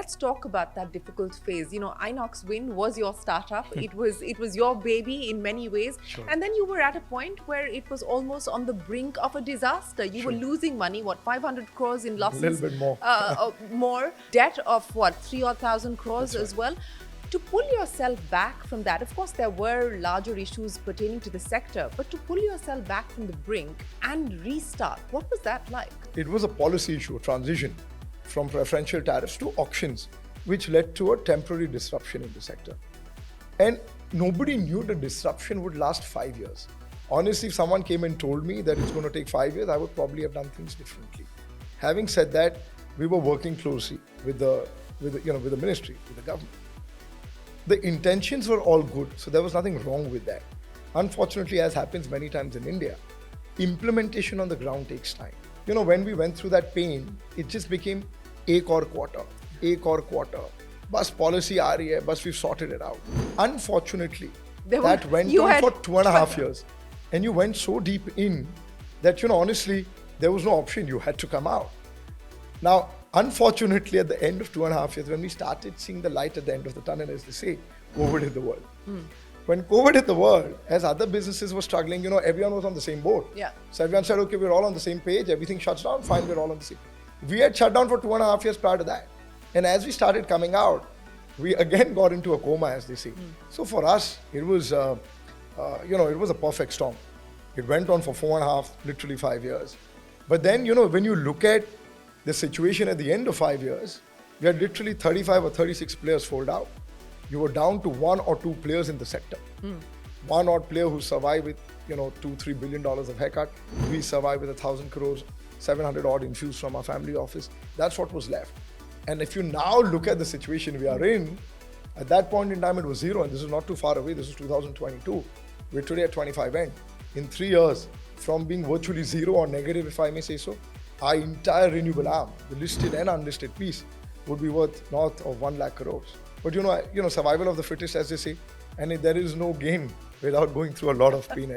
let's talk about that difficult phase. INOX Wind was your startup. It was your baby in many ways. Sure. And then you were at a point where it was almost on the brink of a disaster. You were losing money, 500 crores in losses? A little bit more. More. Debt of 3,000 crores as well. To pull yourself back from that, of course, there were larger issues pertaining to the sector, but to pull yourself back from the brink and restart, what was that like? It was a policy issue, a transition from preferential tariffs to auctions, which led to a temporary disruption in the sector. And nobody knew the disruption would last 5 years. Honestly, if someone came and told me that it's going to take 5 years, I would probably have done things differently. Having said that, we were working closely with the ministry, with the government. The intentions were all good, so there was nothing wrong with that. Unfortunately, as happens many times in India, implementation on the ground takes time. When we went through that pain, it just became ek aur quarter. Bus policy aa rahi hai, bus we've sorted it out. Unfortunately, that went on for 2.5 years. And you went so deep in that, honestly, there was no option. You had to come out. Now, unfortunately, at the end of 2.5 years, when we started seeing the light at the end of the tunnel, as they say, COVID hit the world. When COVID hit the world, as other businesses were struggling, everyone was on the same boat. Yeah. So everyone said, okay, we're all on the same page, everything shuts down, fine, we're all on the same. We had shut down for 2.5 years prior to that. And as we started coming out, we again got into a coma, as they say. So for us, it was, it was a perfect storm. It went on for 4.5, literally 5 years. But then, when you look at the situation at the end of 5 years, we had literally 35 or 36 players fold out. You were down to 1 or 2 players in the sector. One odd player who survived with, $2-3 billion of haircut. We survived with 1,000 crores, 700 odd infused from our family office. That's what was left. And if you now look at the situation we are in, at that point in time it was zero, and this is not too far away. This is 2022. We're today at 25 end. In 3 years, from being virtually zero or negative, if I may say so, our entire renewable arm, the listed and unlisted piece, would be worth north of 1 lakh crores. But survival of the fittest, as they say, and there is no gain without going through a lot of pain.